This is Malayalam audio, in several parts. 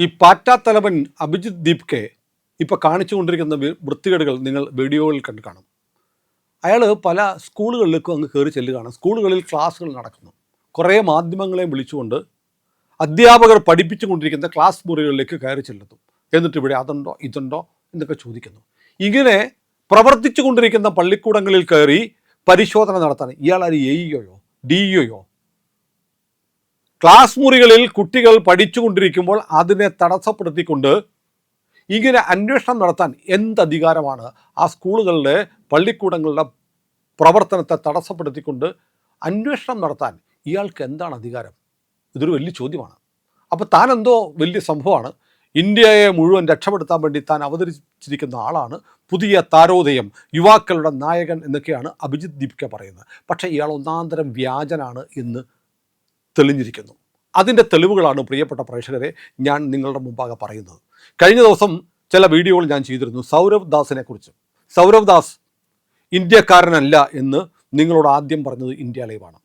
ഈ പാറ്റാ തലവൻ അഭിജിത്ത് ദീപ്കെ ഇപ്പോൾ കാണിച്ചുകൊണ്ടിരിക്കുന്ന വൃത്തികേടുകൾ നിങ്ങൾ വീഡിയോകളിൽ കണ്ടു കാണും. അയാൾ പല സ്കൂളുകളിലേക്കും അങ്ങ് കയറി ചെല്ലുകയാണ്. സ്കൂളുകളിൽ ക്ലാസ്സുകൾ നടക്കുന്നു. കുറേ മാധ്യമങ്ങളെയും വിളിച്ചുകൊണ്ട് അധ്യാപകർ പഠിപ്പിച്ചു കൊണ്ടിരിക്കുന്ന ക്ലാസ് മുറികളിലേക്ക് കയറി ചെല്ലുന്നു. എന്നിട്ട് ഇവിടെ അതുണ്ടോ ഇതുണ്ടോ എന്നൊക്കെ ചോദിക്കുന്നു. ഇങ്ങനെ പ്രവർത്തിച്ചു കൊണ്ടിരിക്കുന്ന പള്ളിക്കൂടങ്ങളിൽ കയറി പരിശോധന നടത്താൻ ഇയാൾ ആര് എഇഒയോ ഡിഇഒയോ? ക്ലാസ് മുറികളിൽ കുട്ടികൾ പഠിച്ചുകൊണ്ടിരിക്കുമ്പോൾ അതിനെ തടസ്സപ്പെടുത്തിക്കൊണ്ട് ഇങ്ങനെ അന്വേഷണം നടത്താൻ എന്ത് അധികാരമാണ്? ആ സ്കൂളുകളുടെ പള്ളിക്കൂടങ്ങളുടെ പ്രവർത്തനത്തെ തടസ്സപ്പെടുത്തിക്കൊണ്ട് അന്വേഷണം നടത്താൻ ഇയാൾക്ക് എന്താണ് അധികാരം? ഇതൊരു വലിയ ചോദ്യമാണ്. അപ്പോൾ താൻ എന്തോ വലിയ സംഭവമാണ്, ഇന്ത്യയെ മുഴുവൻ രക്ഷപ്പെടുത്താൻ വേണ്ടി താൻ അവതരിച്ചിരിക്കുന്ന ആളാണ്, പുതിയ താരോദയം, യുവാക്കളുടെ നായകൻ എന്നൊക്കെയാണ് അഭിജിത്ത് ദീപ്കെ പറയുന്നത്. പക്ഷേ ഇയാൾ ഒന്നാന്തരം വ്യാജനാണ് എന്ന് തെളിഞ്ഞിരിക്കുന്നു. അതിൻ്റെ തെളിവുകളാണ് പ്രിയപ്പെട്ട പ്രേക്ഷകരെ ഞാൻ നിങ്ങളുടെ മുമ്പാകെ പറയുന്നത്. കഴിഞ്ഞ ദിവസം ചില വീഡിയോകൾ ഞാൻ ചെയ്തിരുന്നു സൗരവ് ദാസിനെ കുറിച്ച്. സൗരവ് ദാസ് ഇന്ത്യക്കാരനല്ല എന്ന് നിങ്ങളോട് ആദ്യം പറഞ്ഞത് ഇന്ത്യ ലൈവാണ്.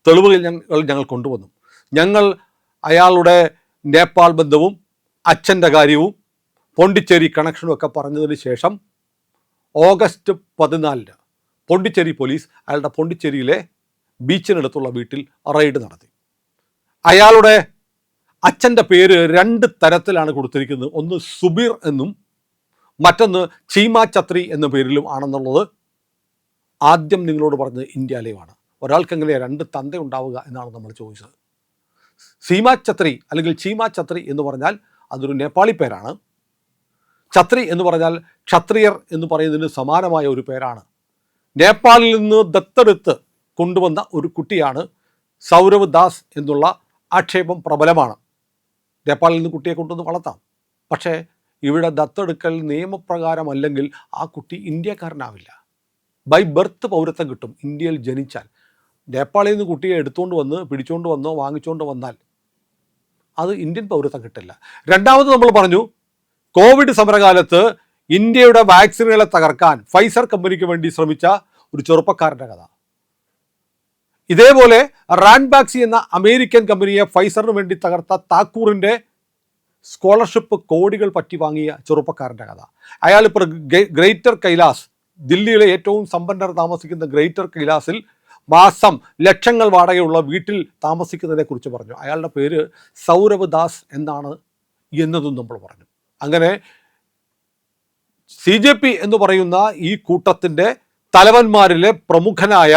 തെളിവുകൾ ഞങ്ങൾ കൊണ്ടുവന്നു. ഞങ്ങൾ അയാളുടെ നേപ്പാൾ ബന്ധവും അച്ഛൻ്റെ കാര്യവും പോണ്ടിച്ചേരി കണക്ഷനും ഒക്കെ പറഞ്ഞതിന് ശേഷം ഓഗസ്റ്റ് 14 പോണ്ടിച്ചേരി പോലീസ് അയാളുടെ പോണ്ടിച്ചേരിയിലെ ബീച്ചിനടുത്തുള്ള വീട്ടിൽ റെയ്ഡ് നടത്തി. അയാളുടെ അച്ഛൻ്റെ പേര് 2 തരത്തിലാണ് കൊടുത്തിരിക്കുന്നത്. ഒന്ന് സുബീർ എന്നും മറ്റൊന്ന് ചീമ ഛത്രി എന്ന പേരിലും ആണെന്നുള്ളത് ആദ്യം നിങ്ങളോട് പറഞ്ഞത് ഇന്ത്യ ലൈവാണ്. ഒരാൾക്ക് എങ്ങനെയാണ് 2 തന്ത ഉണ്ടാവുക എന്നാണ് നമ്മൾ ചോദിച്ചത്. സീമ ഛത്രി അല്ലെങ്കിൽ ചീമ ഛത്രി എന്ന് പറഞ്ഞാൽ അതൊരു നേപ്പാളി പേരാണ്. ഛത്രി എന്ന് പറഞ്ഞാൽ ക്ഷത്രിയർ എന്ന് പറയുന്നതിന് സമാനമായ ഒരു പേരാണ്. നേപ്പാളിൽ നിന്ന് ദത്തെടുത്ത് കൊണ്ടുവന്ന ഒരു കുട്ടിയാണ് സൗരവ് ദാസ് എന്നുള്ള ആക്ഷേപം പ്രബലമാണ്. നേപ്പാളിൽ നിന്ന് കുട്ടിയെ കൊണ്ടുവന്ന് വളർത്താം, പക്ഷേ ഇവിടെ ദത്തെടുക്കൽ നിയമപ്രകാരമല്ലെങ്കിൽ ആ കുട്ടി ഇന്ത്യക്കാരനാവില്ല. ബൈ ബർത്ത് പൗരത്വം കിട്ടും ഇന്ത്യയിൽ ജനിച്ചാൽ. നേപ്പാളിൽ നിന്ന് കുട്ടിയെ എടുത്തുകൊണ്ട് വന്ന് പിടിച്ചുകൊണ്ട് വന്നോ വാങ്ങിച്ചുകൊണ്ട് വന്നാൽ അത് ഇന്ത്യൻ പൗരത്വം കിട്ടില്ല. രണ്ടാമത് നമ്മൾ പറഞ്ഞു, കോവിഡ് സമരകാലത്ത് ഇന്ത്യയുടെ വാക്സിനുകളെ തകർക്കാൻ ഫൈസർ കമ്പനിക്ക് വേണ്ടി ശ്രമിച്ച ഒരു ചെറുപ്പക്കാരൻ്റെ കഥ. ഇതേപോലെ റാൻബാക്സി എന്ന അമേരിക്കൻ കമ്പനിയെ ഫൈസറിന് വേണ്ടി തകർത്ത താക്കൂറിൻ്റെ സ്കോളർഷിപ്പ് കോടികൾ പറ്റി വാങ്ങിയ ചെറുപ്പക്കാരൻ്റെ കഥ. അയാൾ ഇപ്പോൾ ഗ്രേറ്റർ കൈലാസ്, ദില്ലിയിലെ ഏറ്റവും സമ്പന്നർ താമസിക്കുന്ന ഗ്രേറ്റർ കൈലാസിൽ മാസം ലക്ഷങ്ങൾ വാടകയുള്ള വീട്ടിൽ താമസിക്കുന്നതിനെ കുറിച്ച് പറഞ്ഞു. അയാളുടെ പേര് സൗരവ് ദാസ് എന്നാണ് എന്നതും നമ്മൾ പറഞ്ഞു. അങ്ങനെ CJP എന്ന് പറയുന്ന ഈ കൂട്ടത്തിൻ്റെ തലവന്മാരിലെ പ്രമുഖനായ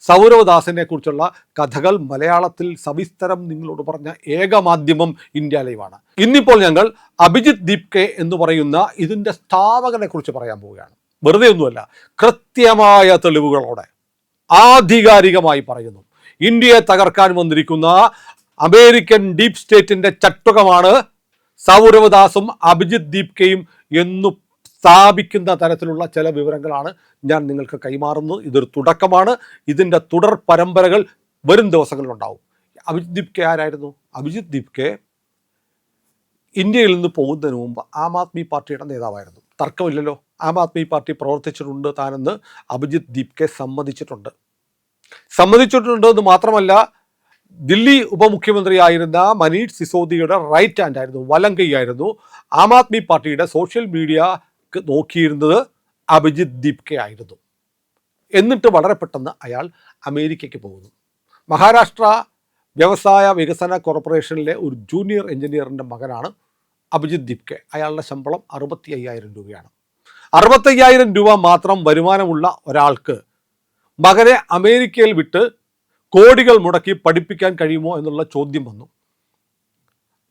സൗരവ് ദാസിനെ കുറിച്ചുള്ള കഥകൾ മലയാളത്തിൽ സവിസ്തരം നിങ്ങളോട് പറഞ്ഞ ഏക മാധ്യമം ഇന്ത്യ ലൈവാണ്. ഇന്നിപ്പോൾ ഞങ്ങൾ അഭിജിത്ത് ദീപ്കെ എന്ന് പറയുന്ന ഇതിൻ്റെ സ്ഥാപകനെ കുറിച്ച് പറയാൻ പോവുകയാണ്. വെറുതെ ഒന്നുമല്ല, കൃത്യമായ തെളിവുകളോടെ ആധികാരികമായി പറയുന്നു. ഇന്ത്യയെ തകർക്കാൻ വന്നിരിക്കുന്ന അമേരിക്കൻ ഡീപ് സ്റ്റേറ്റിൻ്റെ ചട്ടുകമാണ് സൗരവ് ദാസും അഭിജിത്ത് ദീപ്കയും എന്നു സ്ഥാപിക്കുന്ന തരത്തിലുള്ള ചില വിവരങ്ങളാണ് ഞാൻ നിങ്ങൾക്ക് കൈമാറുന്നത്. ഇതൊരു തുടക്കമാണ്. ഇതിൻ്റെ തുടർ പരമ്പരകൾ വരും ദിവസങ്ങളിലുണ്ടാവും. അഭിജിത്ത് ദീപ്കെ ആരായിരുന്നു? അഭിജിത്ത് ദീപ്കെ ഇന്ത്യയിൽ നിന്ന് പോകുന്നതിന് മുമ്പ് ആം ആദ്മി പാർട്ടിയുടെ നേതാവായിരുന്നു. തർക്കമില്ലല്ലോ. ആം ആദ്മി പാർട്ടി പ്രവർത്തിച്ചിട്ടുണ്ട് താനെന്ന് അഭിജിത്ത് ദീപ്കെ സമ്മതിച്ചിട്ടുണ്ട് എന്ന് മാത്രമല്ല, ദില്ലി ഉപമുഖ്യമന്ത്രിയായിരുന്ന മനീഷ് സിസോദിയുടെ റൈറ്റ് ഹാൻഡ് ആയിരുന്നു, വലം കൈയായിരുന്നു. ആം ആദ്മി പാർട്ടിയുടെ സോഷ്യൽ മീഡിയ നോക്കിയിരുന്നത് അഭിജിത്ത് ദീപ്കെ ആയിരുന്നു. എന്നിട്ട് വളരെ പെട്ടെന്ന് അയാൾ അമേരിക്കയ്ക്ക് പോകുന്നു. മഹാരാഷ്ട്ര വ്യവസായ വികസന കോർപ്പറേഷനിലെ ഒരു ജൂനിയർ എഞ്ചിനീയറിൻ്റെ മകനാണ് അഭിജിത്ത് ദീപ്കെ. അയാളുടെ ശമ്പളം 65,000 രൂപയാണ്. 65,000 രൂപ മാത്രം വരുമാനമുള്ള ഒരാൾക്ക് മകനെ അമേരിക്കയിൽ വിട്ട് കോടികൾ മുടക്കി പഠിപ്പിക്കാൻ കഴിയുമോ എന്നുള്ള ചോദ്യം വന്നു.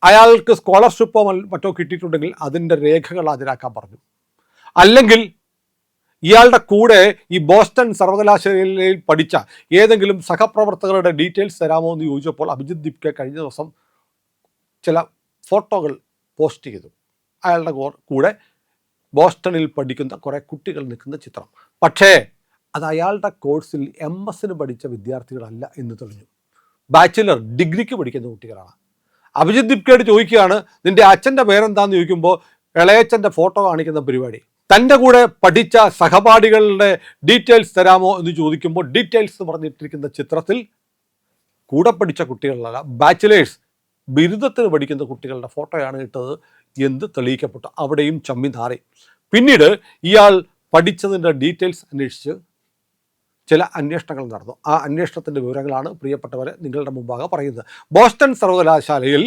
അയാൾക്ക് സ്കോളർഷിപ്പോ മറ്റോ കിട്ടിയിട്ടുണ്ടെങ്കിൽ അതിൻ്റെ രേഖകൾ ഹാജരാക്കാൻ പറഞ്ഞു. അല്ലെങ്കിൽ ഇയാളുടെ കൂടെ ഈ ബോസ്റ്റൺ സർവകലാശാലയിൽ പഠിച്ച ഏതെങ്കിലും സഹപ്രവർത്തകരുടെ ഡീറ്റെയിൽസ് തരാമോ എന്ന് ചോദിച്ചപ്പോൾ അഭിജിത്ത് ദീപ്കെ കഴിഞ്ഞ ദിവസം ചില ഫോട്ടോകൾ പോസ്റ്റ് ചെയ്തു. അയാളുടെ കൂടെ ബോസ്റ്റണിൽ പഠിക്കുന്ന കുറേ കുട്ടികൾ നിൽക്കുന്ന ചിത്രം. പക്ഷേ അത് അയാളുടെ കോഴ്സിൽ MS പഠിച്ച വിദ്യാർത്ഥികളല്ല എന്ന് തെളിഞ്ഞു. ബാച്ചിലർ ഡിഗ്രിക്ക് പഠിക്കുന്ന കുട്ടികളാണ്. അഭിജിത്ത് ദീപ്കയോട് ചോദിക്കുകയാണ്, നിൻ്റെ അച്ഛൻ്റെ പേരെന്താന്ന് ചോദിക്കുമ്പോൾ ഇളയച്ഛൻ്റെ ഫോട്ടോ കാണിക്കുന്ന പരിപാടി. തൻ്റെ കൂടെ പഠിച്ച സഹപാഠികളുടെ ഡീറ്റെയിൽസ് തരാമോ എന്ന് ചോദിക്കുമ്പോൾ ഡീറ്റെയിൽസ് എന്ന് പറഞ്ഞിട്ടിരിക്കുന്ന ചിത്രത്തിൽ കൂടെ പഠിച്ച കുട്ടികളല്ല, ബാച്ചിലേഴ്സ് ബിരുദത്തിന് പഠിക്കുന്ന കുട്ടികളുടെ ഫോട്ടോയാണ് ഇട്ടത് എന്ന് തെളിയിക്കപ്പെട്ടു. അവിടെയും ചമ്മി നാറി. പിന്നീട് ഇയാൾ പഠിച്ചതിൻ്റെ ഡീറ്റെയിൽസ് അന്വേഷിച്ച് ചില അന്വേഷണങ്ങൾ നടന്നു. ആ അന്വേഷണത്തിൻ്റെ വിവരങ്ങളാണ് പ്രിയപ്പെട്ടവരെ നിങ്ങളുടെ മുമ്പാകെ പറയുന്നത്. ബോസ്റ്റൺ സർവകലാശാലയിൽ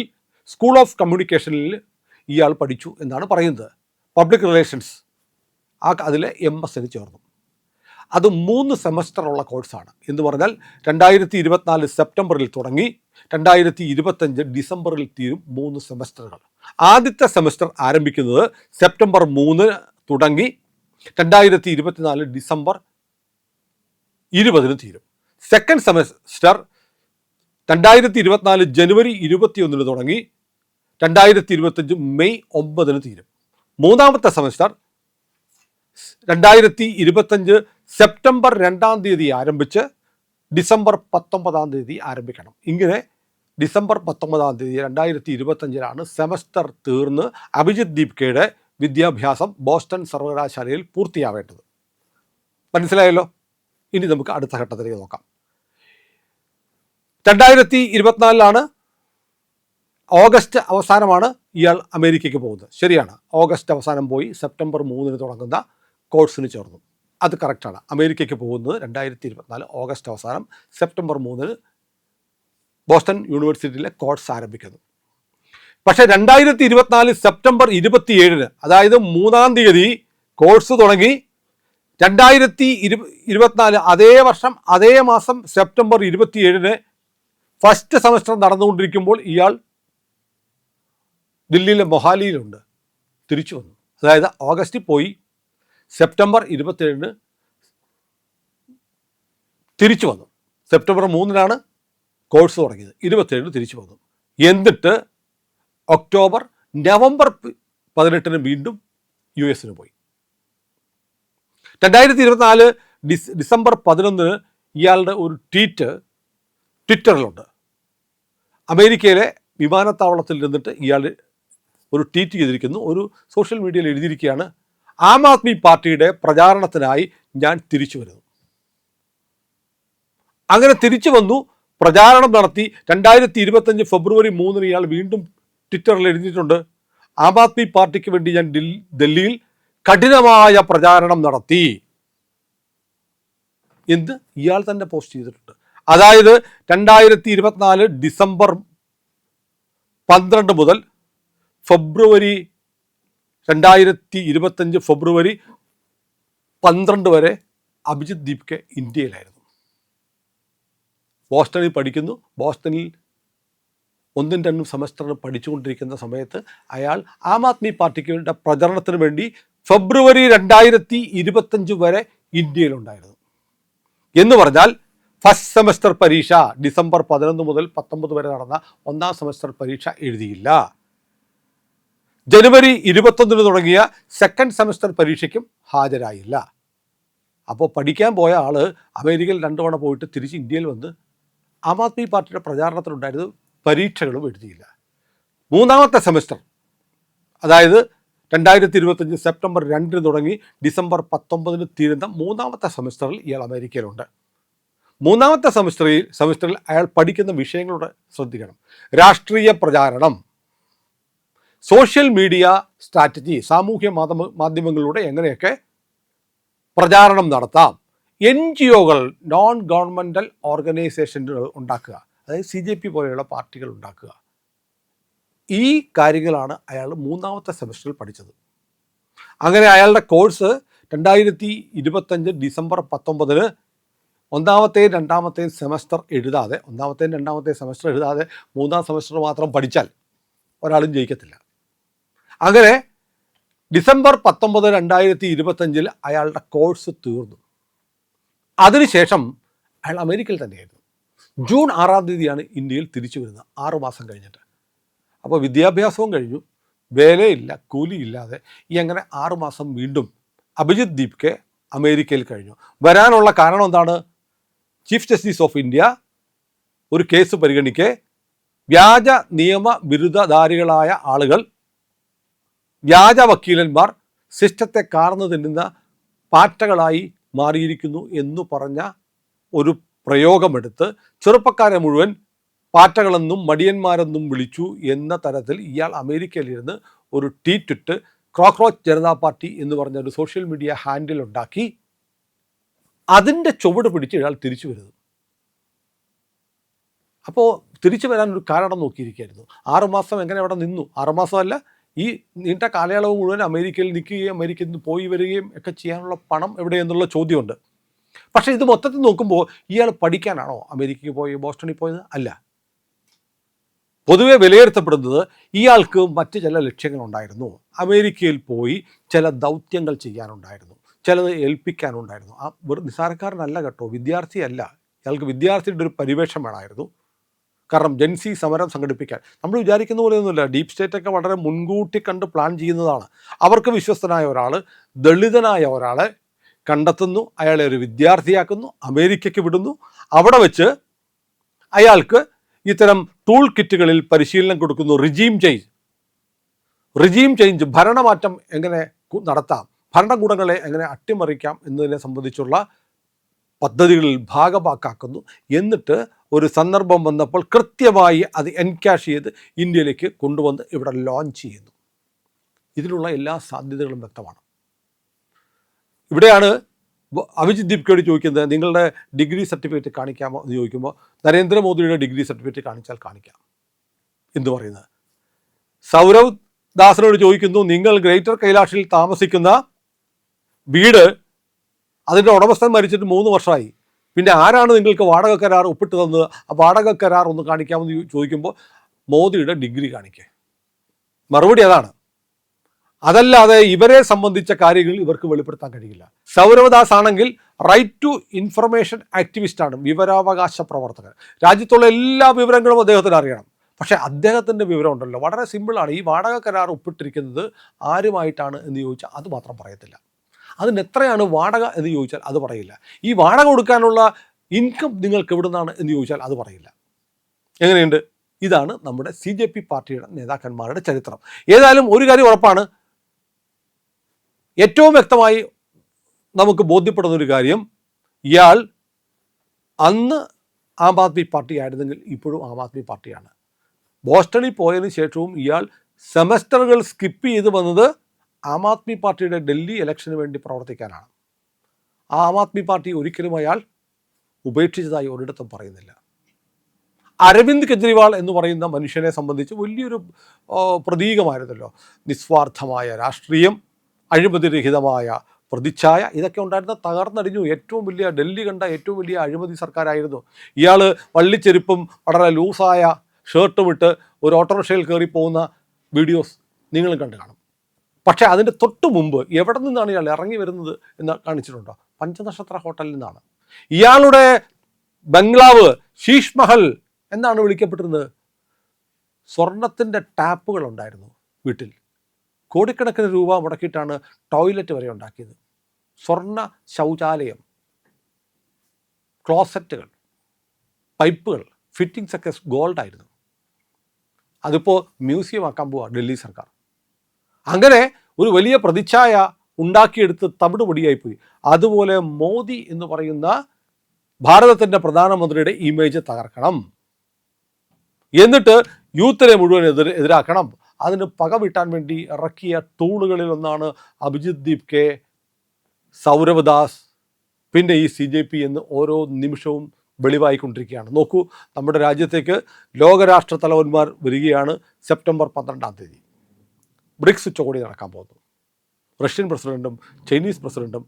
സ്കൂൾ ഓഫ് കമ്മ്യൂണിക്കേഷനിൽ ഇയാൾ പഠിച്ചു എന്നാണ് പറയുന്നത്. പബ്ലിക് റിലേഷൻസ് അതിലെ MS ചേർന്നു. അത് 3 സെമസ്റ്ററുള്ള കോഴ്സാണ്. എന്ന് പറഞ്ഞാൽ 2024 സെപ്റ്റംബറിൽ തുടങ്ങി 2025 ഡിസംബറിൽ തീരും 3 സെമസ്റ്ററുകൾ. ആദ്യത്തെ സെമസ്റ്റർ ആരംഭിക്കുന്നത് സെപ്റ്റംബർ 3 തുടങ്ങി 2024 ഡിസംബർ 20 തീരും. സെക്കൻഡ് സെമസ്റ്റർ 2024 ജനുവരി 21 തുടങ്ങി 2025 മെയ് 9 തീരും. മൂന്നാമത്തെ സെമസ്റ്റർ 2025 സെപ്റ്റംബർ 2 ആരംഭിച്ച് ഡിസംബർ 19 ആരംഭിക്കണം. ഇങ്ങനെ ഡിസംബർ 19 2025 സെമസ്റ്റർ തീർന്ന് അഭിജിത്ത് ദീപ്കയുടെ വിദ്യാഭ്യാസം ബോസ്റ്റൺ സർവകലാശാലയിൽ പൂർത്തിയാവേണ്ടത്. മനസ്സിലായല്ലോ? ഇനി നമുക്ക് അടുത്ത ഘട്ടത്തിലേക്ക് നോക്കാം. 2024 ഓഗസ്റ്റ് അവസാനമാണ് ഇയാൾ അമേരിക്കയ്ക്ക് പോകുന്നത്. ശരിയാണ്, ഓഗസ്റ്റ് അവസാനം പോയി സെപ്റ്റംബർ 3 തുടങ്ങുന്ന കോഴ്സിന് ചേർന്നു. അത് കറക്റ്റാണ്. അമേരിക്കയ്ക്ക് പോകുന്നത് 2024 ഓഗസ്റ്റ് അവസാനം, സെപ്റ്റംബർ 3 ബോസ്റ്റൺ യൂണിവേഴ്സിറ്റിയിലെ കോഴ്സ് ആരംഭിക്കുന്നു. പക്ഷേ 2024 സെപ്റ്റംബർ 27 അതായത് 3 തീയതി കോഴ്സ് തുടങ്ങി 2024 അതേ വർഷം അതേ മാസം സെപ്റ്റംബർ 27 ഫസ്റ്റ് സെമസ്റ്റർ നടന്നുകൊണ്ടിരിക്കുമ്പോൾ ഇയാൾ ദില്ലിയിലെ മൊഹാലിയിലുണ്ട്. തിരിച്ചു വന്നു. അതായത് ഓഗസ്റ്റിൽ പോയി സെപ്റ്റംബർ 27 തിരിച്ചു വന്നു. സെപ്റ്റംബർ 3 കോഴ്സ് തുടങ്ങിയത്. 27 തിരിച്ചു വന്നു. എന്നിട്ട് നവംബർ 18 വീണ്ടും US പോയി. 2024 ഡിസംബർ 11 ഇയാളുടെ ഒരു ട്വിറ്ററിലുണ്ട്. അമേരിക്കയിലെ വിമാനത്താവളത്തിൽ ഇരുന്നിട്ട് ഇയാൾ ഒരു ട്വീറ്റ് ചെയ്തിരിക്കുന്നു. ഒരു സോഷ്യൽ മീഡിയയിൽ എഴുതിയിരിക്കുകയാണ്, ആം ആദ്മി പാർട്ടിയുടെ പ്രചാരണത്തിനായി ഞാൻ തിരിച്ചു വരുന്നു. അങ്ങനെ തിരിച്ചു വന്നു, പ്രചാരണം നടത്തി. 2025 ഫെബ്രുവരി 3 ഇയാൾ വീണ്ടും ട്വിറ്ററിൽ എഴുതിയിട്ടുണ്ട്, ആം ആദ്മി പാർട്ടിക്ക് വേണ്ടി ഞാൻ ഡൽഹിയിൽ കഠിനമായ പ്രചാരണം നടത്തി എന്ന് ഇയാൾ തന്നെ പോസ്റ്റ് ചെയ്തിട്ടുണ്ട്. അതായത് 2024 ഡിസംബർ 12 മുതൽ ഫെബ്രുവരി 2025 ഫെബ്രുവരി 12 വരെ അഭിജിത്ത് ദീപ്ക ഇന്ത്യയിലായിരുന്നു. ബോസ്റ്റണിൽ പഠിക്കുന്നു. ബോസ്റ്റണിൽ 1-2 സെമസ്റ്റർ പഠിച്ചുകൊണ്ടിരിക്കുന്ന സമയത്ത് അയാൾ ആം ആദ്മി പാർട്ടിയുടെ പ്രചരണത്തിന് വേണ്ടി ഫെബ്രുവരി 2025 വരെ ഇന്ത്യയിലുണ്ടായിരുന്നു. എന്ന് പറഞ്ഞാൽ ഫസ്റ്റ് സെമസ്റ്റർ പരീക്ഷ ഡിസംബർ 11 മുതൽ 19 വരെ നടന്ന 1ാം സെമസ്റ്റർ പരീക്ഷ എഴുതിയില്ല. ജനുവരി 21 തുടങ്ങിയ സെക്കൻഡ് സെമസ്റ്റർ പരീക്ഷയ്ക്കും ഹാജരായില്ല. അപ്പോൾ പഠിക്കാൻ പോയ ആൾ അമേരിക്കയിൽ 2 തവണ പോയിട്ട് തിരിച്ച് ഇന്ത്യയിൽ വന്ന് ആം ആദ്മി പാർട്ടിയുടെ പ്രചാരണത്തിനുണ്ടായിരുന്നു, പരീക്ഷകളും എഴുതിയില്ല. 3ാമത്തെ സെമസ്റ്റർ അതായത് 2025 സെപ്റ്റംബർ 2 തുടങ്ങി ഡിസംബർ 19 തീരുന്ന 3ാമത്തെ സെമസ്റ്ററിൽ ഇയാൾ അമേരിക്കയിലുണ്ട്. 3ാമത്തെ സെമസ്റ്ററിൽ അയാൾ പഠിക്കുന്ന വിഷയങ്ങളുടെ ശ്രദ്ധിക്കണം. രാഷ്ട്രീയ പ്രചാരണം, സോഷ്യൽ മീഡിയ സ്ട്രാറ്റജി, സാമൂഹ്യ മാധ്യമങ്ങളിലൂടെ എങ്ങനെയൊക്കെ പ്രചാരണം നടത്താം, NGOകൾ നോൺ ഗവൺമെൻറ്റൽ ഓർഗനൈസേഷനുകൾ ഉണ്ടാക്കുക, അതായത് CJP പോലെയുള്ള പാർട്ടികൾ ഉണ്ടാക്കുക. ഈ കാര്യങ്ങളാണ് അയാൾ 3ാമത്തെ സെമസ്റ്ററിൽ പഠിച്ചത്. അങ്ങനെ അയാളുടെ കോഴ്സ് 2025 ഡിസംബർ 19 1ാമത്തെയും 2ാമത്തെയും സെമസ്റ്റർ എഴുതാതെ 3ാം സെമസ്റ്റർ മാത്രം പഠിച്ചാൽ ഒരാളും ജയിക്കത്തില്ല. അങ്ങനെ ഡിസംബർ 19 2025 അയാളുടെ കോഴ്സ് തീർന്നു. അതിനുശേഷം അയാൾ അമേരിക്കയിൽ തന്നെയായിരുന്നു. ജൂൺ 6 ഇന്ത്യയിൽ തിരിച്ചു വരുന്നത്, 6 മാസം കഴിഞ്ഞിട്ട്. അപ്പോൾ വിദ്യാഭ്യാസവും കഴിഞ്ഞു, വേലയില്ല, കൂലിയില്ലാതെ അങ്ങനെ 6 മാസം വീണ്ടും അഭിജിത്ത് ദീപ്ക അമേരിക്കയിൽ കഴിഞ്ഞു. വരാനുള്ള കാരണം എന്താണ്? ചീഫ് ജസ്റ്റിസ് ഓഫ് ഇന്ത്യ ഒരു കേസ് പരിഗണിക്കെ വ്യാജ നിയമ ബിരുദധാരികളായ ആളുകൾ, വ്യാജ വക്കീലന്മാർ സിസ്റ്റത്തെ കാർന്നു തിന്നുന്ന പാറ്റകളായി മാറിയിരിക്കുന്നു എന്ന് പറഞ്ഞ ഒരു പ്രയോഗമെടുത്ത് ചെറുപ്പക്കാരെ മുഴുവൻ പാറ്റകളെന്നും മടിയന്മാരെന്നും വിളിച്ചു എന്ന തരത്തിൽ ഇയാൾ അമേരിക്കയിലിരുന്ന് ഒരു ട്വീറ്റ് കോക്രോച്ച് ജനതാ പാർട്ടി എന്ന് പറഞ്ഞ ഒരു സോഷ്യൽ മീഡിയ ഹാൻഡിൽ ഉണ്ടാക്കി അതിൻ്റെ ചുവട് പിടിച്ച് ഇയാൾ തിരിച്ചു വരുന്നു. അപ്പോൾ തിരിച്ചു വരാനൊരു കാരണം നോക്കിയിരിക്കുകയായിരുന്നു. 6 മാസം എങ്ങനെ അവിടെ നിന്നു? 6 മാസമല്ല, ഈ നീണ്ട കാലയളവ് മുഴുവൻ അമേരിക്കയിൽ നിൽക്കുകയും അമേരിക്കയിൽ നിന്ന് പോയി വരികയും ഒക്കെ ചെയ്യാനുള്ള പണം എവിടെയെന്നുള്ള ചോദ്യമുണ്ട്. പക്ഷേ ഇത് മൊത്തത്തിൽ നോക്കുമ്പോൾ ഇയാൾ പഠിക്കാനാണോ അമേരിക്കയിൽ പോയി ബോസ്റ്റണിൽ പോയത്? അല്ല. പൊതുവെ വിലയിരുത്തപ്പെടുന്നത് ഇയാൾക്ക് മറ്റ് ചില ലക്ഷ്യങ്ങളുണ്ടായിരുന്നു. അമേരിക്കയിൽ പോയി ചില ദൗത്യങ്ങൾ ചെയ്യാനുണ്ടായിരുന്നു, ചിലത് ഏൽപ്പിക്കാനുണ്ടായിരുന്നു. ആ വെറും നിസ്സാരക്കാരനല്ല കേട്ടോ, വിദ്യാർത്ഥിയല്ല. ഇയാൾക്ക് വിദ്യാർത്ഥിയുടെ ഒരു പരിവേഷം വേണമായിരുന്നു. കാരണം ജെൻസി സമരം സംഘടിപ്പിക്കാൻ നമ്മൾ വിചാരിക്കുന്ന പോലെയൊന്നുമില്ല. ഡീപ് സ്റ്റേറ്റൊക്കെ വളരെ മുൻകൂട്ടി കണ്ട് പ്ലാൻ ചെയ്യുന്നതാണ്. അവർക്ക് വിശ്വസ്തനായ ഒരാൾ, ദളിതനായ ഒരാളെ കണ്ടെത്തുന്നു, അയാളെ ഒരു വിദ്യാർത്ഥിയാക്കുന്നു, അമേരിക്കയ്ക്ക് വിടുന്നു. അവിടെ വെച്ച് അയാൾക്ക് ഇത്തരം ടൂൾ കിറ്റുകളിൽ പരിശീലനം കൊടുക്കുന്നു. റിജീം ചേഞ്ച്, ഭരണമാറ്റം എങ്ങനെ നടത്താം, ഭരണകൂടങ്ങളെ എങ്ങനെ അട്ടിമറിക്കാം എന്നതിനെ സംബന്ധിച്ചുള്ള പദ്ധതികളിൽ ഭാഗമാക്കാക്കുന്നു. എന്നിട്ട് ഒരു സന്ദർഭം വന്നപ്പോൾ കൃത്യമായി അത് എൻകാഷ് ചെയ്ത് ഇന്ത്യയിലേക്ക് കൊണ്ടുവന്ന് ഇവിടെ ലോഞ്ച് ചെയ്യുന്നു. ഇതിനുള്ള എല്ലാ സാധ്യതകളും വ്യക്തമാണ്. ഇവിടെയാണ് അഭിജിത് ദീപ്കയോട് ചോദിക്കുന്നത്, നിങ്ങളുടെ ഡിഗ്രി സർട്ടിഫിക്കറ്റ് കാണിക്കാമോ എന്ന് ചോദിക്കുമ്പോൾ നരേന്ദ്രമോദിയുടെ ഡിഗ്രി സർട്ടിഫിക്കറ്റ് കാണിച്ചാൽ കാണിക്കാം എന്ന് പറയുന്നത്. സൗരവ് ദാസിനോട് ചോദിക്കുന്നു, നിങ്ങൾ ഗ്രേറ്റർ കൈലാഷിൽ താമസിക്കുന്ന വീട്, അതിൻ്റെ ഉടമസ്ഥൻ മരിച്ചിട്ട് 3 വർഷമായി, പിന്നെ ആരാണ് നിങ്ങൾക്ക് വാടക കരാർ ഒപ്പിട്ട് തന്നത്? ആ വാടക കരാർ ഒന്ന് കാണിക്കാമെന്ന് ചോദിക്കുമ്പോൾ മോദിയുടെ ഡിഗ്രി കാണിക്കേ. മറുപടി അതാണ്. അതല്ലാതെ ഇവരെ സംബന്ധിച്ച കാര്യങ്ങൾ ഇവർക്ക് വെളിപ്പെടുത്താൻ കഴിയില്ല. സൗരവദാസ് ആണെങ്കിൽ റൈറ്റ് ടു ഇൻഫർമേഷൻ ആക്ടിവിസ്റ്റാണ്, വിവരാവകാശ പ്രവർത്തകൻ. രാജ്യത്തുള്ള എല്ലാ വിവരങ്ങളും അദ്ദേഹത്തിന് അറിയണം. പക്ഷേ അദ്ദേഹത്തിൻ്റെ വിവരം ഉണ്ടല്ലോ, വളരെ സിമ്പിളാണ്. ഈ വാടക കരാർ ഒപ്പിട്ടിരിക്കുന്നത് ആരുമായിട്ടാണ് എന്ന് ചോദിച്ചാൽ അത് മാത്രം പറയത്തില്ല. അതിന് എത്രയാണ് വാടക എന്ന് ചോദിച്ചാൽ അത് പറയില്ല. ഈ വാടക കൊടുക്കാനുള്ള ഇൻകം നിങ്ങൾക്ക് എവിടെ നിന്നാണ് എന്ന് ചോദിച്ചാൽ അത് പറയില്ല. എങ്ങനെയുണ്ട്? ഇതാണ് നമ്മുടെ CJP പാർട്ടിയുടെ നേതാക്കന്മാരുടെ ചരിത്രം. ഏതായാലും ഒരു കാര്യം ഉറപ്പാണ്, ഏറ്റവും വ്യക്തമായി നമുക്ക് ബോധ്യപ്പെടുന്ന ഒരു കാര്യം, ഇയാൾ അന്ന് ആം ആദ്മി പാർട്ടി ആയിരുന്നെങ്കിൽ ഇപ്പോഴും ആം ആദ്മി പാർട്ടിയാണ്. ബോസ്റ്റണിൽ പോയതിനു ശേഷവും ഇയാൾ സെമസ്റ്ററുകൾ സ്കിപ്പ് ചെയ്ത് വന്നത് ആം ആദ്മി പാർട്ടിയുടെ ഡൽഹി ഇലക്ഷന് വേണ്ടി പ്രവർത്തിക്കാനാണ്. ആ ആം ആദ്മി പാർട്ടി ഒരിക്കലും അയാൾ ഉപേക്ഷിച്ചതായി ഒരിടത്തും പറയുന്നില്ല. അരവിന്ദ് കെജ്രിവാൾ എന്ന് പറയുന്ന മനുഷ്യനെ സംബന്ധിച്ച് വലിയൊരു പ്രതീകമായിരുന്നല്ലോ. നിസ്വാർത്ഥമായ രാഷ്ട്രീയം, അഴിമതിരഹിതമായ പ്രതിച്ഛായ, ഇതൊക്കെ ഉണ്ടായിരുന്ന തകർന്നടിഞ്ഞു. ഏറ്റവും വലിയ ഡൽഹി കണ്ട ഏറ്റവും വലിയ അഴിമതി സർക്കാരായിരുന്നു. ഇയാൾ വള്ളിച്ചെരുപ്പും വളരെ ലൂസായ ഷർട്ടും ഇട്ട് ഒരു ഓട്ടോറിക്ഷയിൽ കയറി പോകുന്ന വീഡിയോസ് നിങ്ങളും കണ്ടു കാണും. പക്ഷേ അതിൻ്റെ തൊട്ട് മുമ്പ് എവിടെ നിന്നാണ് ഇയാൾ ഇറങ്ങി വരുന്നത് എന്ന് കാണിച്ചിട്ടുണ്ടോ? പഞ്ചനക്ഷത്ര ഹോട്ടലിൽ നിന്നാണ്. ഇയാളുടെ ബംഗ്ലാവ് ശീഷ് മഹൽ എന്നാണ് വിളിക്കപ്പെട്ടിരുന്നത്. സ്വർണത്തിൻ്റെ ടാപ്പുകൾ ഉണ്ടായിരുന്നു വീട്ടിൽ. കോടിക്കണക്കിന് രൂപ മുടക്കിയിട്ടാണ് ടോയ്ലറ്റ് വരെ ഉണ്ടാക്കിയത്. സ്വർണ്ണ ശൗചാലയം, ക്ലോസറ്റുകൾ, പൈപ്പുകൾ, ഫിറ്റിങ്സ് ഒക്കെ ഗോൾഡായിരുന്നു. അതിപ്പോൾ മ്യൂസിയം ആക്കാൻ പോവുക ഡൽഹി സർക്കാർ. അങ്ങനെ ഒരു വലിയ പ്രതിച്ഛായ ഉണ്ടാക്കിയെടുത്ത് തവിടുപൊടിയായിപ്പോയി. അതുപോലെ മോദി എന്ന് പറയുന്ന ഭാരതത്തിൻ്റെ പ്രധാനമന്ത്രിയുടെ ഇമേജ് തകർക്കണം, എന്നിട്ട് യൂത്തിനെ മുഴുവൻ എതിരാക്കണം. അതിന് പക വീട്ടാൻ വേണ്ടി ഇറക്കിയ ടൂളുകളിൽ ഒന്നാണ് അഭിജിത് ദീപ്കെ, സൗരവ് ദാസ്, പിന്നെ ഈ CJP എന്ന് ഓരോ നിമിഷവും വെളിവായിക്കൊണ്ടിരിക്കുകയാണ്. നോക്കൂ, നമ്മുടെ രാജ്യത്തേക്ക് ലോകരാഷ്ട്ര തലവന്മാർ വരികയാണ്. സെപ്റ്റംബർ 12 ബ്രിക്സ് ഉച്ചകോടി നടക്കാൻ പോകുന്നു. റഷ്യൻ പ്രസിഡൻറ്റും ചൈനീസ് പ്രസിഡൻറ്റും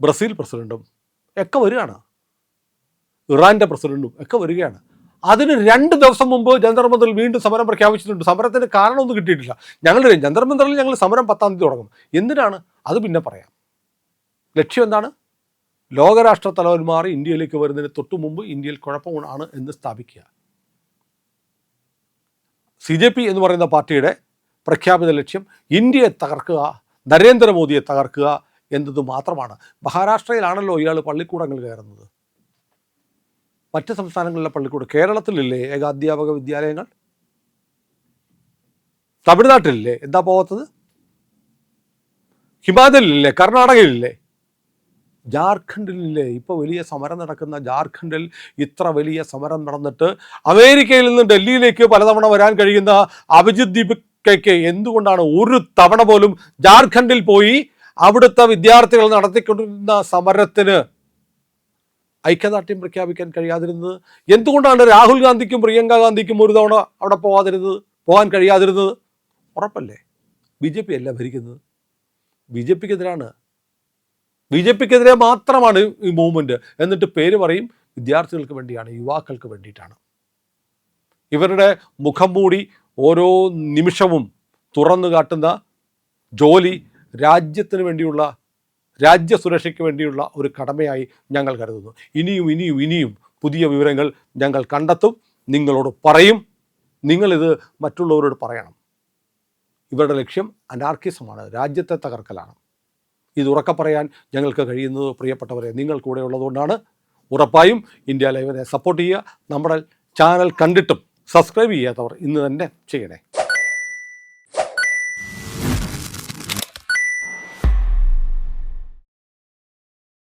ബ്രസീൽ പ്രസിഡൻറ്റും ഒക്കെ വരികയാണ്. ഇറാൻ്റെ പ്രസിഡൻറ്റും ഒക്കെ വരികയാണ്. അതിന് 2 ദിവസം മുമ്പ് ജന്തർ മന്ദിറിൽ വീണ്ടും സമരം പ്രഖ്യാപിച്ചിട്ടുണ്ട്. സമരത്തിന് കാരണമൊന്നും കിട്ടിയിട്ടില്ല. ജന്തർ മന്ദിറിൽ ഞങ്ങൾ സമരം 10-ാം തീയതി തുടങ്ങും. എന്തിനാണ് അത് പിന്നെ പറയാം. ലക്ഷ്യം എന്താണ്? ലോകരാഷ്ട്ര തലവന്മാർ ഇന്ത്യയിലേക്ക് വരുന്നതിന് തൊട്ടു മുമ്പ് ഇന്ത്യയിൽ കുഴപ്പമാണ് എന്ന് സ്ഥാപിക്കുക. CJP എന്ന് പറയുന്ന പാർട്ടിയുടെ പ്രഖ്യാപിത ലക്ഷ്യം ഇന്ത്യയെ തകർക്കുക, നരേന്ദ്രമോദിയെ തകർക്കുക എന്നത് മാത്രമാണ്. മഹാരാഷ്ട്രയിലാണല്ലോ ഇയാൾ പള്ളിക്കൂടങ്ങൾ കയറുന്നത്. മറ്റ് സംസ്ഥാനങ്ങളിലെ പള്ളിക്കൂടം, കേരളത്തിലില്ലേ ഏകാധ്യാപക വിദ്യാലയങ്ങൾ? തമിഴ്നാട്ടിലില്ലേ? എന്താ പോകാത്തത്? ഹിമാചലിലില്ലേ? കർണാടകയിലില്ലേ? ജാർഖണ്ഡിലെ ഇപ്പോൾ വലിയ സമരം നടക്കുന്ന ജാർഖണ്ഡിൽ ഇത്ര വലിയ സമരം നടന്നിട്ട് അമേരിക്കയിൽ നിന്ന് ഡൽഹിയിലേക്ക് പലതവണ വരാൻ കഴിയുന്ന അഭിജിത്ത് ദീപികയ്ക്ക് എന്തുകൊണ്ടാണ് ഒരു തവണ പോലും ജാർഖണ്ഡിൽ പോയി അവിടുത്തെ വിദ്യാർത്ഥികൾ നടത്തിക്കൊണ്ടിരുന്ന സമരത്തിന് ഐക്യദാർഢ്യം പ്രഖ്യാപിക്കാൻ കഴിയാതിരുന്നത്? എന്തുകൊണ്ടാണ് രാഹുൽ ഗാന്ധിക്കും പ്രിയങ്ക ഗാന്ധിക്കും ഒരു തവണ അവിടെ പോകാൻ കഴിയാതിരുന്നത്? ഉറപ്പല്ലേ ബി ജെ പി അല്ല ഭരിക്കുന്നത്, ബി ജെ പിക്കെതിരാണ്, ബി ജെ പിക്കെതിരെ മാത്രമാണ് ഈ മൂവ്മെൻറ്റ്. എന്നിട്ട് പേര് പറയും വിദ്യാർത്ഥികൾക്ക് വേണ്ടിയാണ്, യുവാക്കൾക്ക് വേണ്ടിയിട്ടാണ്. ഇവരുടെ മുഖം മൂടി ഓരോ നിമിഷവും തുറന്നു കാട്ടുന്ന ജോലി രാജ്യത്തിന് വേണ്ടിയുള്ള, രാജ്യസുരക്ഷയ്ക്ക് വേണ്ടിയുള്ള ഒരു കടമയായി ഞങ്ങൾ കരുതുന്നു. ഇനിയും പുതിയ വിവരങ്ങൾ ഞങ്ങൾ കണ്ടെത്തും, നിങ്ങളോട് പറയും. നിങ്ങളിത് മറ്റുള്ളവരോട് പറയണം. ഇവരുടെ ലക്ഷ്യം അനാർക്കിസമാണ്, രാജ്യത്തെ തകർക്കലാണ്. ഇത് ഉറക്കെ പറയാൻ ഞങ്ങൾക്ക് കഴിയുന്നത് പ്രിയപ്പെട്ടവരെ നിങ്ങൾ കൂടെ ഉള്ളതുകൊണ്ടാണ്. ഉറപ്പായും ഇന്ത്യ ലൈവിനെ സപ്പോർട്ട് ചെയ്യുക. നമ്മുടെ ചാനൽ കണ്ടിട്ടും സബ്സ്ക്രൈബ് ചെയ്യാത്തവർ ഇന്ന് തന്നെ ചെയ്യണേ.